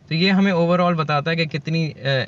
तो ये हमें ओवरऑल बताता है कि कितनी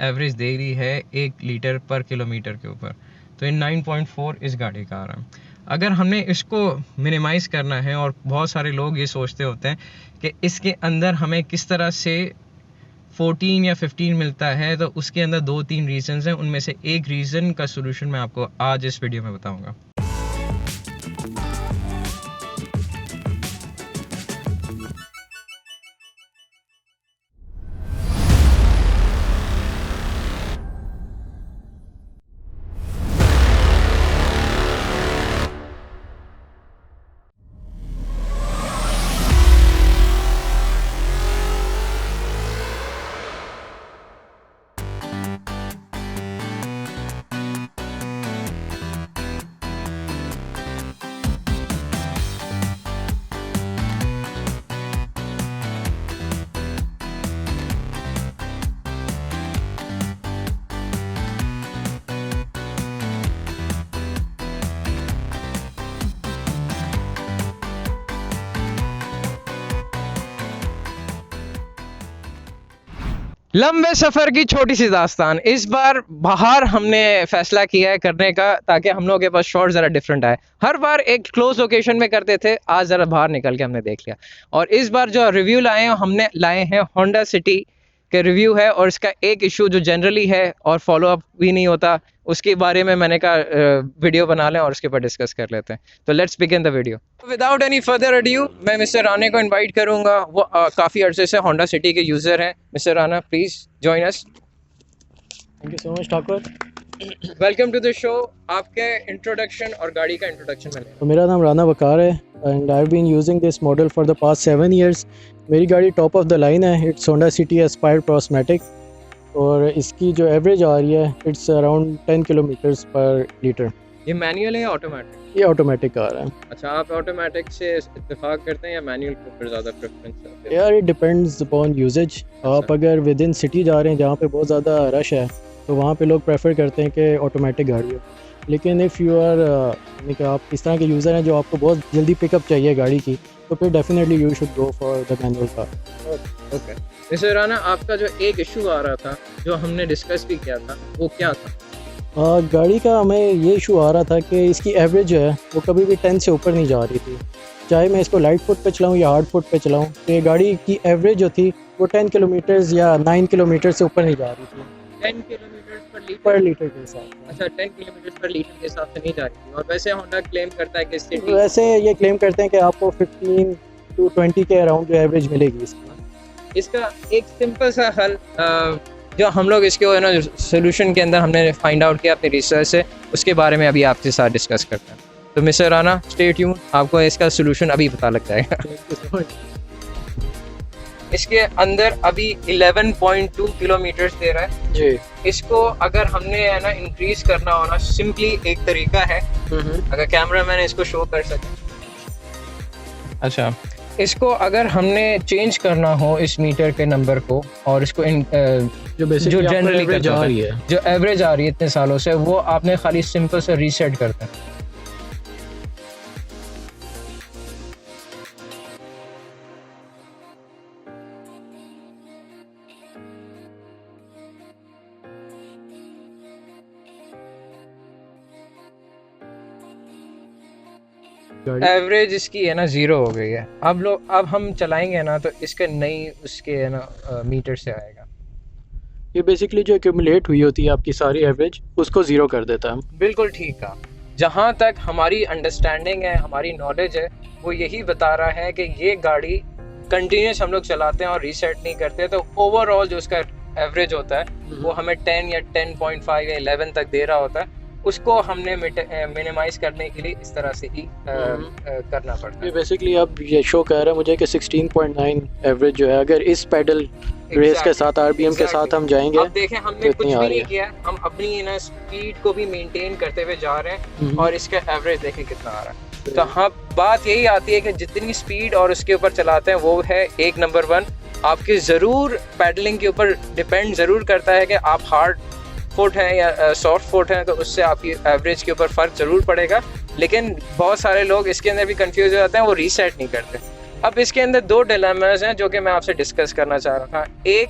एवरेज दे रही है 1 लीटर पर किलोमीटर के ऊपर। तो ये 9.4 इस गाड़ी का आ रहा है। अगर हमने इसको मिनिमाइज़ करना है, और बहुत सारे लोग ये सोचते होते हैं कि इसके अंदर हमें किस तरह से 14 या 15 मिलता है, तो उसके अंदर 2-3 रीज़न्स हैं। उनमें से एक रीज़न का सॉल्यूशन मैं आपको आज इस वीडियो में बताऊंगा। लंबे सफ़र की छोटी सी दास्तान। इस बार बाहर हमने फैसला किया है करने का, ताकि हम लोगों के पास शॉट ज़रा डिफरेंट आए। हर बार एक क्लोज लोकेशन में करते थे, आज ज़रा बाहर निकल के हमने देख लिया। और इस बार जो रिव्यू लाए हैं, हमने लाए हैं होंडा सिटी के रिव्यू है। और इसका एक इशू जो जनरली है और फॉलो अप भी नहीं होता, उसके बारे में मैंने कहा वीडियो बना लें और उसके ऊपर डिस्कस कर लेते हैं। तो let's begin the video. Without any further adieu, मैं मिस्टर राना को इनवाइट करूंगा। वो काफ़ी अर्से से होंडा सिटी के यूज़र हैं। Mister Rana, please join us. Thank you so much Thakur. Welcome to the show. आपके इंट्रोडक्शन और गाड़ी का इंट्रोडक्शन मिलेगा। तो मेरा नाम राना वकार है and I have been using this model for the past 7 years. मेरी गाड़ी टॉप ऑफ द लाइन है। It's Honda City Aspire Prosmatec और इसकी जो एवरेज आ रही है it's around 10 kilometres per litre. ये मैनुअल है या ऑटोमेटिक? ये ऑटोमेटिक आ रहा है। अच्छा, आप ऑटोमेटिक से इत्तेफाक करते हैं या मैनुअल के ऊपर ज़्यादा प्रेफरेंस करते हैं? यार, इट डिपेंड्स अपॉन यूजेज। आप अगर विद इन सिटी जा रहे हैं जहाँ पे बहुत ज़्यादा रश है, तो वहाँ पे लोग प्रेफर करते हैं कि ऑटोमेटिक गाड़ी हो। लेकिन इफ़ यू आर यानी कि आप इस तरह के यूज़र हैं जो आपको बहुत जल्दी पिकअप चाहिए गाड़ी की, तो फिर definitely you should go for the manual car. Okay. Mister Rana, आपका जो एक इशू आ रहा था, जो हमने डिस्कस भी किया था, वो क्या था? गाड़ी का हमें ये इशू आ रहा था कि इसकी एवरेज जो है वो कभी भी 10 से ऊपर नहीं जा रही थी। चाहे मैं इसको लाइट फुट पे चलाऊँ या हार्ड फुट पे चलाऊँ, तो ये गाड़ी की एवरेज जो थी वो 10 किलोमीटर्स या 9 किलोमीटर से ऊपर नहीं जा रही थी 10 किलोमीटर पर लीटर के हिसाब अच्छा, 10 किलोमीटर पर लीटर के हिसाब से नहीं जा रही थी। और वैसे होंडा क्लेम करता है कि से। सिटी वैसे ये क्लेम करते हैं कि आपको 15 to 20 के अराउंड जो एवरेज मिलेगी इसकी। इसका एक सिंपल सा हल जो हम लोग इसके ना सोल्यूशन के अंदर हमने फाइंड आउट किया अपने रिसर्च से, उसके बारे में अभी आपके साथ डिस्कस करते हैं। तो मिस्टर राना, स्टे ट्यून, आपको इसका सोल्यूशन अभी पता लग जाएगा। इसके अंदर अभी 11.2 किलोमीटर दे रहा है जी। इसको अगर हमने है ना इंक्रीज करना हो ना, सिंपली एक तरीका है, अगर कैमरा मैन इसको शो कर सके। अच्छा, इसको अगर हमने चेंज करना हो इस मीटर के नंबर को, और इसको जो जनरली जा रही है, जो एवरेज आ रही है इतने सालों से, वो आपने खाली सिंपल से रीसेट करना है। एवरेज इसकी है ना 0 हो गई है। अब हम चलाएंगे ना, तो इसके नई उसके है ना मीटर से आएगा। ये बेसिकली जो एक्यूमुलेट हुई होती है आपकी सारी एवरेज, उसको ज़ीरो कर देता है। बिल्कुल ठीक है। जहाँ तक हमारी अंडरस्टैंडिंग है, हमारी नॉलेज है, वो यही बता रहा है कि ये गाड़ी कंटिन्यूस हम लोग चलाते हैं और रीसेट नहीं करते, तो ओवरऑल जो उसका एवरेज होता है वो हमें 10 या 10.5 या 11 तक दे रहा होता है। उसको हमने मिनिमाइज करने के लिए इस तरह से ही करना पड़ता है। ये बेसिकली अब ये शो कह रहा है मुझे कि 16.9 एवरेज जो है, अगर इस पेडल रेस के साथ आरबीएम के साथ हम जाएंगे। अब देखें, हमने कुछ भी नहीं किया, हम अपनी ना स्पीड को भी मेंटेन करते हुए जा रहे हैं, और इसका एवरेज देखें कितना आ रहा है। तो हाँ, बात यही आती है कि जितनी स्पीड और उसके ऊपर चलाते हैं वो है एक नंबर 1। आपकी ज़रूर पैडलिंग के ऊपर डिपेंड ज़रूर करता है कि आप हार्ड फुट हैं या सॉफ्ट फुट हैं, तो उससे आपकी एवरेज के ऊपर फ़र्क ज़रूर पड़ेगा। लेकिन बहुत सारे लोग इसके अंदर भी कंफ्यूज हो जाते हैं, वो रीसेट नहीं करते। अब इसके अंदर दो डिलेमास हैं जो कि मैं आपसे डिस्कस करना चाह रहा था। एक,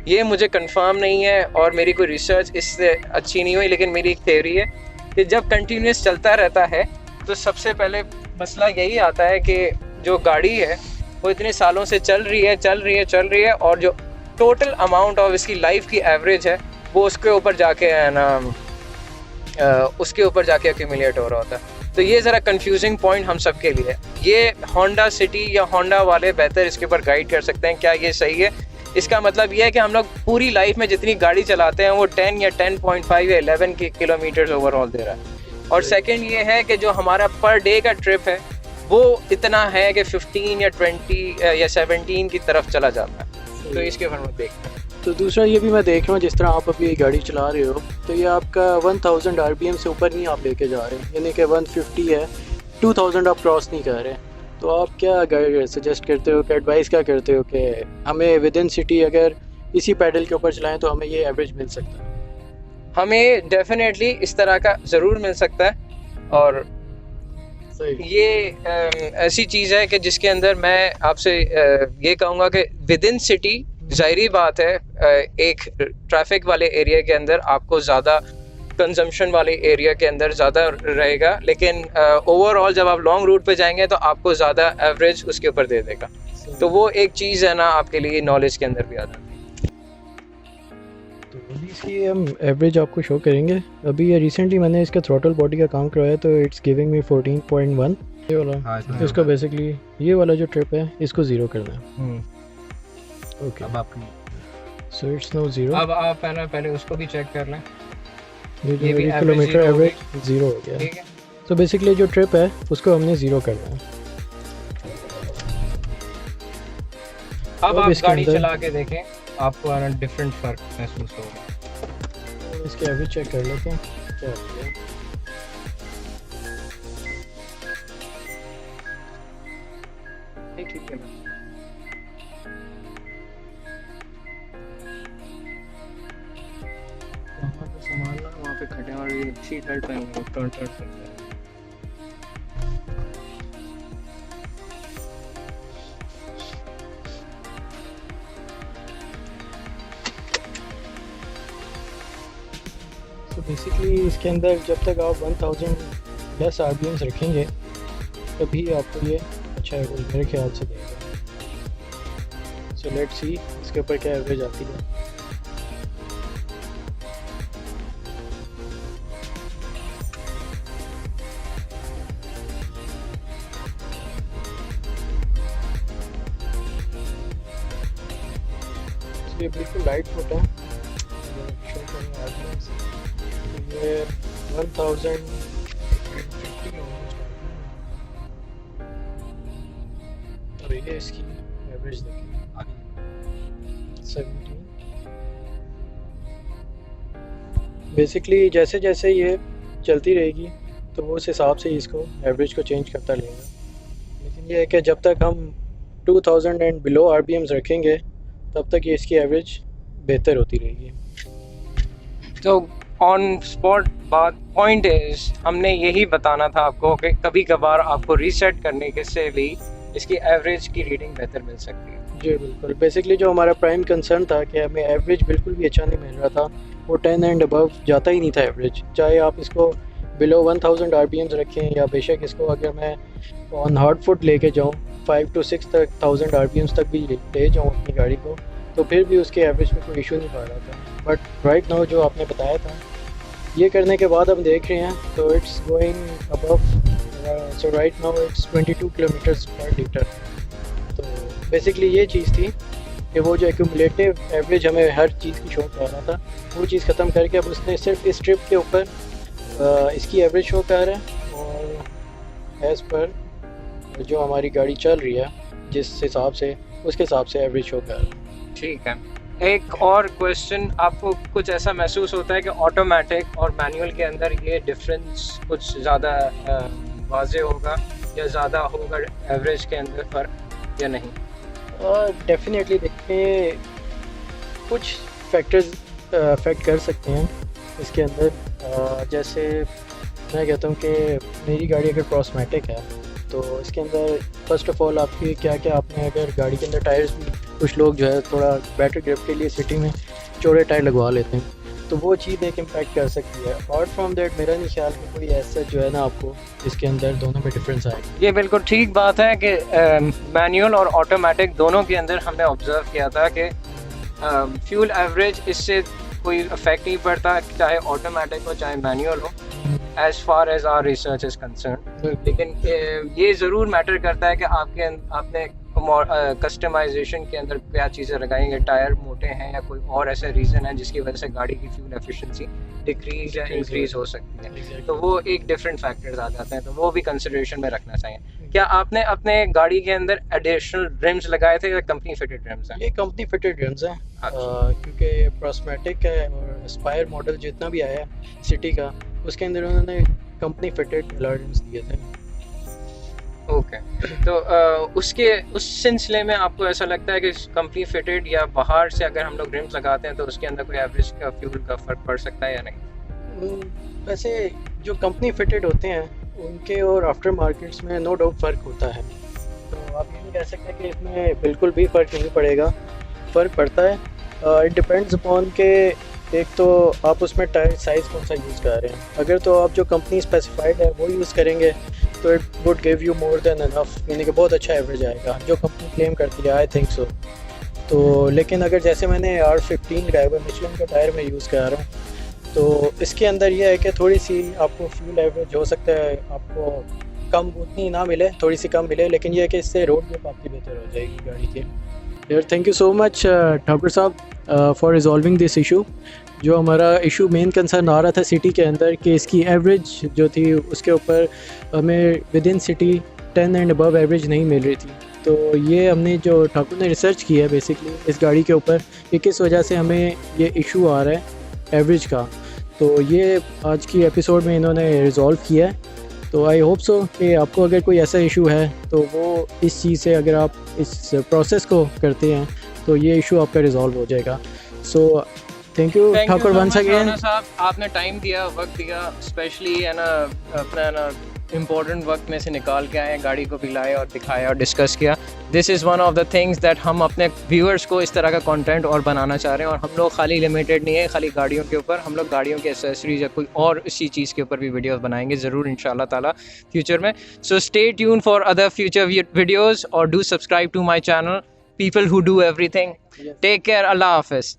ये मुझे कंफर्म नहीं है और मेरी कोई रिसर्च इससे अच्छी नहीं हुई, लेकिन मेरी एक थ्योरी है कि जब कंटिन्यूस चलता रहता है तो सबसे पहले मसला यही आता है कि जो गाड़ी है वो इतने सालों से चल रही है और जो टोटल अमाउंट ऑफ इसकी लाइफ की एवरेज है वो उसके ऊपर जाके है ना एक्यूमुलेट हो रहा होता है। तो ये ज़रा कंफ्यूजिंग पॉइंट हम सब के लिए है। ये होंडा सिटी या होंडा वाले बेहतर इसके ऊपर गाइड कर सकते हैं क्या ये सही है। इसका मतलब ये है कि हम लोग पूरी लाइफ में जितनी गाड़ी चलाते हैं वो 10 या 10.5 या 11 किलोमीटर्स ओवरऑल दे रहा है। और सेकंड ये है कि जो हमारा पर डे का ट्रिप है वो इतना है कि 15 या 20 या 17 की तरफ चला जाता है। तो इसके बारे में देखते हैं। तो दूसरा ये भी मैं देख रहा हूँ, जिस तरह आप अभी गाड़ी चला रहे हो तो ये आपका 1000 RPM से ऊपर नहीं आप लेके जा रहे हैं, यानी कि 150 है, 2000 आप क्रॉस नहीं कर रहे। तो आप क्या सजेस्ट करते हो, क्या एडवाइस क्या करते हो कि हमें विद इन सिटी अगर इसी पैडल के ऊपर चलाएं तो हमें ये एवरेज मिल सकता है? हमें डेफिनेटली इस तरह का ज़रूर मिल सकता है। और ये ऐसी चीज़ है कि जिसके अंदर मैं आपसे ये कहूँगा कि विद इन सिटी ज़ाहिरी बात है एक ट्रैफिक वाले एरिया के अंदर आपको ज़्यादा कंजम्पशन वाले एरिया के अंदर ज़्यादा रहेगा, लेकिन ओवरऑल जब आप लॉन्ग रूट पे जाएंगे तो आपको ज़्यादा एवरेज उसके ऊपर दे देगा। तो वो एक चीज़ है ना आपके लिए नॉलेज के अंदर भी आता है। तो अभी इसकी हम एवरेज आपको शो करेंगे। अभी ये रिसेंटली मैंने इसका थ्रोटल बॉडी का काम करवाया तो इट्स गिविंग मी 14.1 ये वाला। तो इसका बेसिकली ये वाला जो ट्रिप है इसको ज़ीरो करना है। ओके, अब आप सो इट्स नो ज़ीरो। अब आप है ना पहले उसको भी चेक कर लें। ये भी किलोमीटर एवरेज ज़ीरो हो गया। ठीक है, तो बेसिकली जो ट्रिप है उसको हमने ज़ीरो करना है। अब आप गाड़ी चला के देखें, आपको है ना डिफरेंट फ़र्क महसूस होगा। इसके एवरेज चेक कर लेते हैं क्या हो गया। ठीक है, वहाँ पे संभालना, वहाँ पे खड़े और ये सीट बेल्ट पहनना, टर्न करते हैं। तो बेसिकली इसके अंदर जब तक आप 1010 RPM रखेंगे तभी आपको ये अच्छा एवरेज मेरे ख्याल से देगा। सो लेट्स सी इसके ऊपर क्या एवरेज आती है। ये बिल्कुल लाइट फुट है, शो करें RPM तो ये 1050 और ये इसकी एवरेज देखें 17। बेसिकली जैसे जैसे ये चलती रहेगी तो वो उस हिसाब से इसको एवरेज को चेंज करता रहेगा। लेकिन ये है कि जब तक हम 2000 एंड बिलो RPMs रखेंगे तब तक ये इसकी एवरेज बेहतर होती रहेगी। तो ऑन स्पॉट बात पॉइंट इज, हमने यही बताना था आपको कि कभी कभार आपको रीसेट करने के से भी इसकी एवरेज की रीडिंग बेहतर मिल सकती है। जी बिल्कुल, बेसिकली जो हमारा प्राइम कंसर्न था कि हमें एवरेज बिल्कुल भी अच्छा नहीं मिल रहा था, वो 10 एंड अबव जाता ही नहीं था एवरेज। चाहे आप इसको बिलो 1000 RPMs रखें या बेशक इसको अगर मैं ऑन हार्ड फुट लेके जाऊँ 5 to 6000 RPMs तक भी ले जाऊँ अपनी गाड़ी को, तो फिर भी उसके एवरेज में कोई इशू नहीं पा रहा था। बट राइट नाउ जो आपने बताया था ये करने के बाद हम देख रहे हैं तो it's going above, so right now it's 22 kilometres per litre. तो बेसिकली ये चीज़ थी कि वो जो एक्यूमुलेटिव एवरेज हमें हर चीज़ की शो कर रहा था वो चीज़ ख़त्म करके अब उसने सिर्फ इस ट्रिप के ऊपर इसकी एवरेज शो कर रहा है और एज़ पर जो हमारी गाड़ी चल रही है जिस हिसाब से उसके हिसाब से एवरेज शो कर रहा है। ठीक है, एक और क्वेश्चन, आपको कुछ ऐसा महसूस होता है कि ऑटोमेटिक और मैनुअल के अंदर ये डिफरेंस कुछ ज़्यादा वाज़े होगा या ज़्यादा होगा एवरेज के अंदर फ़र्क या नहीं? डेफिनेटली देखिए कुछ फैक्टर्स अफेक्ट कर सकते हैं इसके अंदर। जैसे मैं कहता हूँ कि मेरी गाड़ी अगर क्रॉसमैटिक है तो इसके अंदर फ़र्स्ट ऑफ़ ऑल आपके क्या क्या आपने अगर गाड़ी के अंदर टायर्स भी कुछ लोग जो है थोड़ा बेटर ग्रिप के लिए सिटी में चौड़े टायर लगवा लेते हैं, तो वो चीज़ एक इम्पैक्ट कर सकती है। अपार्ट फ्रॉम दैट मेरा नहीं ख्याल कि कोई ऐसा जो है ना आपको इसके अंदर दोनों में डिफरेंस आएगा। ये बिल्कुल ठीक बात है कि मैनुअल और ऑटोमेटिक दोनों के अंदर हमने ऑब्जर्व किया था कि फ्यूल एवरेज इससे कोई इफेक्ट नहीं पड़ता, चाहे ऑटोमेटिक हो चाहे मैनुअल हो, as far as our research is concern. लेकिन ये ज़रूर मैटर करता है कि आपने कस्टमाइजेशन के अंदर क्या चीज़ें लगाएंगे, टायर मोटे हैं या कोई और ऐसा रीज़न है जिसकी वजह से गाड़ी की फ्यूल एफिशिएंसी डिक्रीज या इंक्रीज हो सकती है, तो वो एक डिफरेंट फैक्टर्स आ जाते हैं, तो वो भी कंसिडरेशन में रखना चाहिए। क्या आपने अपने गाड़ी के अंदर एडिशनल रिम्स लगाए थे या कंपनी फिटेड रिम्स हैं? ये कंपनी फिटेड रिम्स हैं, क्योंकि प्रोस्मेटिक है और एस्पायर मॉडल जितना भी आया है सिटी का उसके अंदर उन्होंने कंपनी फिटेड रिम्स दिए थे। ओके तो उस सिलसिले में आपको ऐसा लगता है कि कंपनी फिटेड या बाहर से अगर हम लोग रिम्स लगाते हैं तो उसके अंदर कोई एवरेज का फ्यूल का फ़र्क पड़ सकता है या नहीं? वैसे जो कंपनी फिटेड होते हैं उनके और आफ्टर मार्केट्स में नो डाउट फ़र्क होता है, तो आप ये नहीं कह सकते कि इसमें बिल्कुल भी फ़र्क नहीं पड़ेगा, फ़र्क पड़ता है। इट डिपेंड्स अपॉन के एक तो आप उसमें टायर साइज़ कौन सा यूज़ कर रहे हैं। अगर तो आप जो कंपनी स्पेसिफाइड है वो यूज़ करेंगे तो it would give you more than enough, यानी कि बहुत अच्छा एवरेज आएगा जो कंपनी क्लेम करती है, आई थिंक सो। तो लेकिन अगर जैसे मैंने R15 लगाया हुआ मिशेलिन का टायर में यूज़ करा रहा हूँ, तो इसके अंदर यह है कि थोड़ी सी आपको फ्यूल एवरेज हो सकता है आपको कम उतनी ना मिले, थोड़ी सी कम मिले, लेकिन यह है कि इससे रोड ग्रिप आपकी बेहतर हो जाएगी गाड़ी की। यार thank you so much Thakur साहब फॉर रिजॉल्विंग दिस इशू। जो हमारा इशू मेन कंसर्न आ रहा था सिटी के अंदर कि इसकी एवरेज जो थी उसके ऊपर हमें with in city 10 and above average नहीं मिल रही थी, तो ये हमने जो ठाकुर ने रिसर्च किया है बेसिकली इस गाड़ी के ऊपर कि किस वजह से हमें ये इशू आ रहा है एवरेज का, तो ये आज की एपिसोड में इन्होंने रिज़ॉल्व किया है। तो आई होप सो कि आपको अगर कोई ऐसा इशू है तो वो इस चीज़ से अगर आप इस प्रोसेस को करते हैं तो ये इशू आपका रिज़ॉल्व हो जाएगा। So thank you Thakur once again. साहब आपने टाइम दिया, वक्त दिया, स्पेशली है ना अपना ना इम्पोर्टेंट वक्त में से निकाल के आए, गाड़ी को भी लाए और दिखाया और डिस्कस किया। This is one of the things that हम अपने व्यूअर्स को इस तरह का कंटेंट और बनाना चाह रहे हैं, और हम लोग खाली लिमिटेड नहीं है खाली गाड़ियों के ऊपर, हम लोग गाड़ियों के एक्सेसरीज या कोई और इसी चीज़ के ऊपर भी वीडियोस बनाएंगे ज़रूर इंशाल्लाह ताला फ्यूचर में। So stay tune for other future videos और do subscribe to my channel, people who do everything. Take care, अल्लाह हाफिज़।